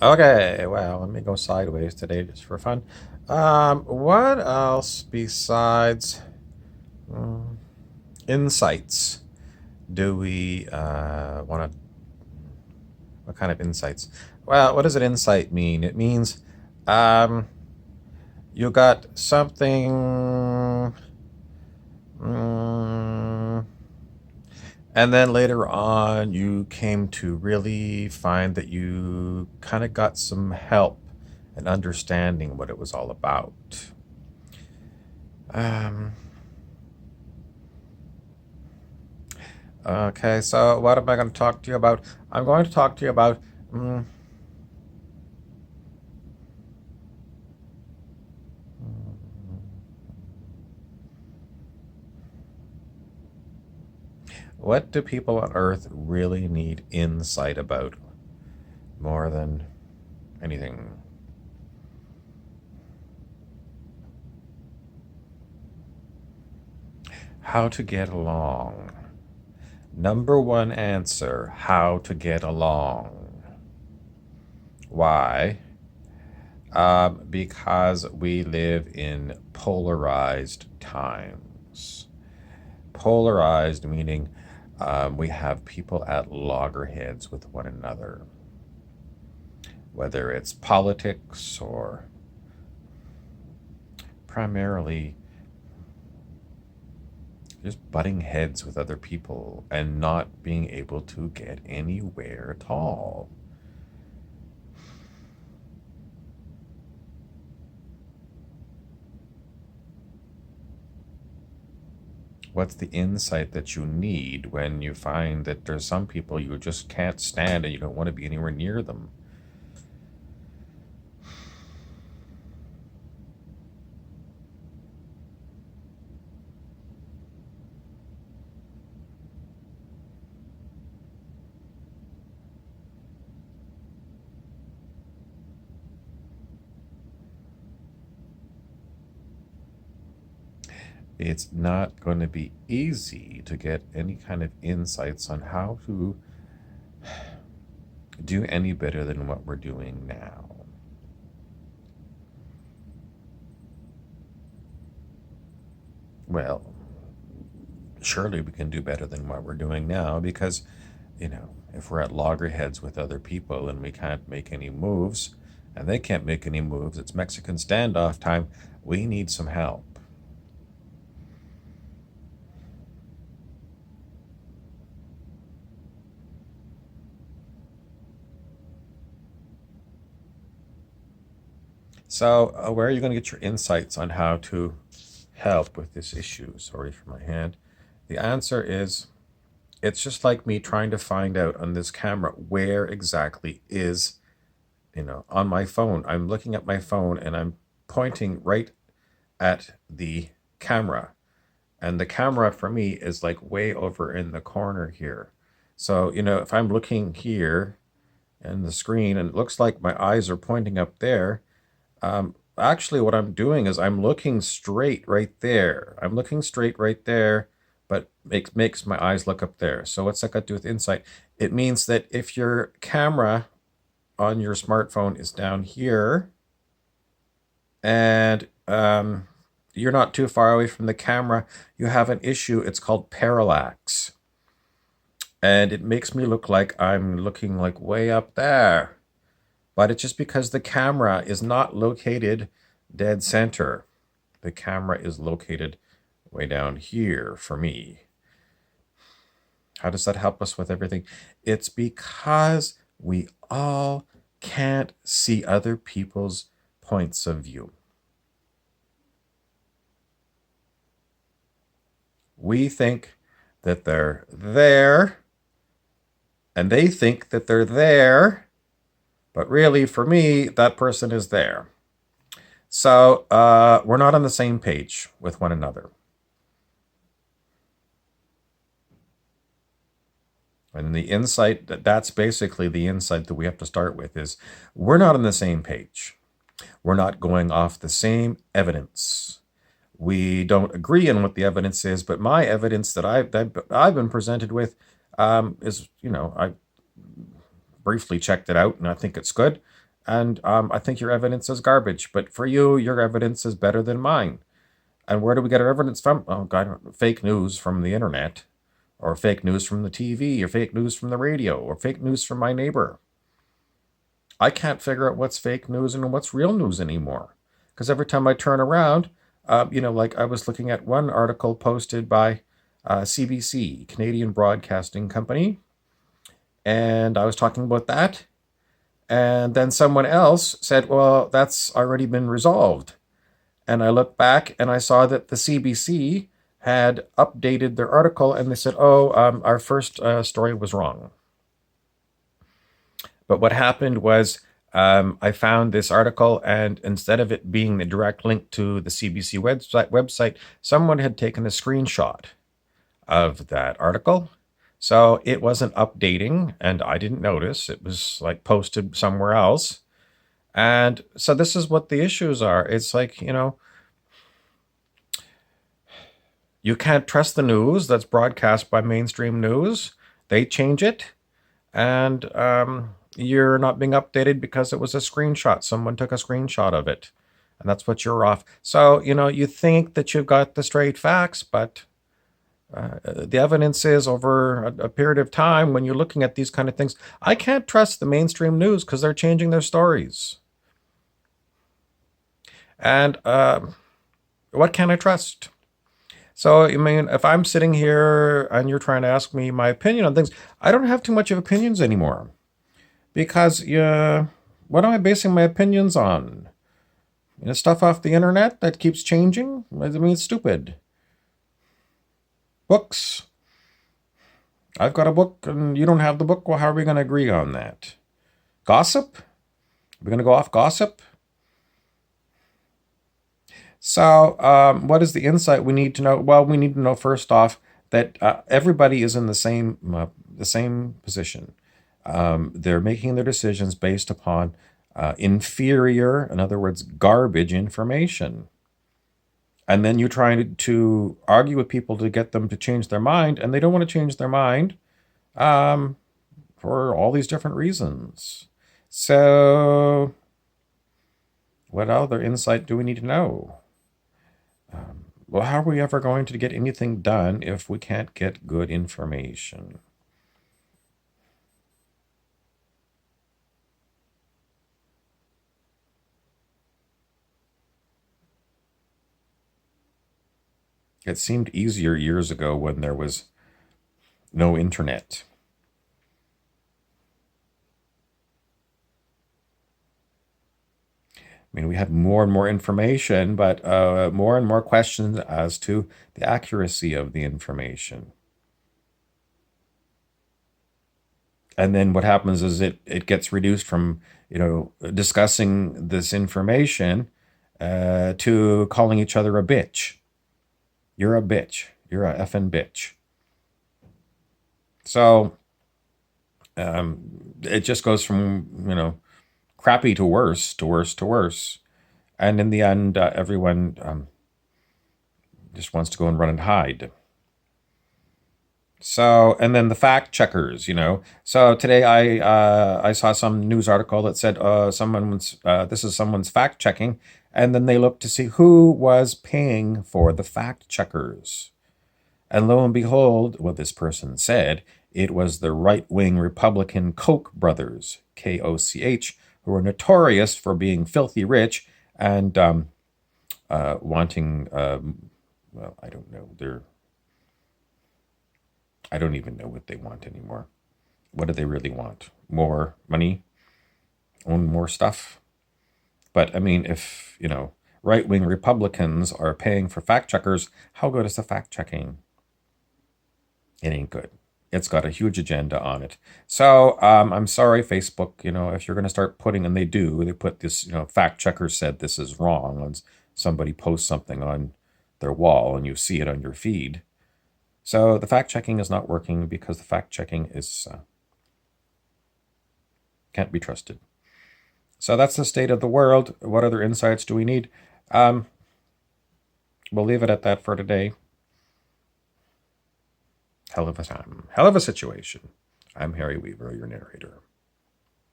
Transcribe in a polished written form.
Okay, well, let me go sideways today just for fun. What else besides mm, insights do we want to? What kind of insights? Well, what does an insight mean? It means um, you got something, mm, and then later on you came to really find that you kind of got some help and understanding what it was all about. Um, okay, so what am I going to talk to you about? I'm going to talk to you about mm, what do people on Earth really need insight about more than anything? How to get along. Number one answer, how to get along. Why? Because we live in polarized times. Polarized meaning we have people at loggerheads with one another, whether it's politics or primarily just butting heads with other people and not being able to get anywhere at all. What's the insight that you need when you find that there's some people you just can't stand and you don't want to be anywhere near them? It's not going to be easy to get any kind of insights on how to do any better than what we're doing now. Well, surely we can do better than what we're doing now because, if we're at loggerheads with other people and we can't make any moves and they can't make any moves, it's Mexican standoff time. We need some help. So, where are you going to get your insights on how to help with this issue? Sorry for my hand. The answer is it's just like me trying to find out on this camera where exactly is, on my phone. I'm looking at my phone and I'm pointing right at the camera. And the camera for me is like way over in the corner here. So, if I'm looking here in the screen and it looks like my eyes are pointing up there, actually, what I'm doing is I'm looking straight right there. I'm looking straight right there, but makes my eyes look up there. So what's that got to do with insight? It means that if your camera on your smartphone is down here and you're not too far away from the camera, you have an issue. It's called parallax. And it makes me look like I'm looking like way up there. But it's just because the camera is not located dead center. The camera is located way down here for me. How does that help us with everything? It's because we all can't see other people's points of view. We think that they're there, and they think that they're there, but really, for me, that person is there. So we're not on the same page with one another. And the insight that's basically the insight that we have to start with is we're not on the same page. We're not going off the same evidence. We don't agree on what the evidence is, but my evidence that I've been presented with is, I briefly checked it out and I think it's good. And I think your evidence is garbage. But for you, your evidence is better than mine. And where do we get our evidence from? Oh, God, fake news from the internet, or fake news from the TV, or fake news from the radio, or fake news from my neighbor. I can't figure out what's fake news and what's real news anymore. Because every time I turn around, like I was looking at one article posted by CBC, Canadian Broadcasting Company, and I was talking about that. And then someone else said, well, that's already been resolved. And I looked back and I saw that the CBC had updated their article and they said, oh, our first story was wrong. But what happened was I found this article, and instead of it being the direct link to the CBC website, someone had taken a screenshot of that article. So it wasn't updating, and I didn't notice. It was like posted somewhere else. And so this is what the issues are. It's like, you can't trust the news that's broadcast by mainstream news. They change it, and you're not being updated because it was a screenshot. Someone took a screenshot of it, and that's what you're off. So, you think that you've got the straight facts, but the evidence is over a period of time when you're looking at these kind of things. I can't trust the mainstream news because they're changing their stories. And what can I trust? So, I mean, if I'm sitting here and you're trying to ask me my opinion on things, I don't have too much of opinions anymore. Because, what am I basing my opinions on? Stuff off the internet that keeps changing? I mean, it's stupid. Books. I've got a book and you don't have the book. Well, how are we going to agree on that? Gossip? We're going to go off gossip? So, what is the insight we need to know? Well, we need to know first off that everybody is in the same position. They're making their decisions based upon inferior, in other words, garbage information. And then you're trying to argue with people to get them to change their mind, and they don't want to change their mind for all these different reasons. So, what other insight do we need to know? Well, how are we ever going to get anything done if we can't get good information? It seemed easier years ago when there was no internet. I mean, we have more and more information, but more and more questions as to the accuracy of the information. And then what happens is it gets reduced from, discussing this information to calling each other a bitch. You're a bitch. You're a effing bitch. So it just goes from, crappy to worse, to worse, to worse. And in the end, everyone just wants to go and run and hide. So, and then the fact checkers. So today I saw some news article that said this is someone's fact checking, and then they looked to see who was paying for the fact checkers. And lo and behold, what this person said, it was the right-wing Republican Koch brothers, Koch, who are notorious for being filthy rich and wanting, well, I don't know, I don't even know what they want anymore. What do they really want? More money? Own more stuff? But I mean, if, right-wing Republicans are paying for fact checkers, how good is the fact checking? It ain't good. It's got a huge agenda on it. So I'm sorry, Facebook, if you're going to start putting, and they put this, fact checker said this is wrong, and somebody posts something on their wall and you see it on your feed. So the fact checking is not working because the fact checking is can't be trusted. So that's the state of the world. What other insights do we need? We'll leave it at that for today. Hell of a time. Hell of a situation. I'm Harry Weaver, your narrator.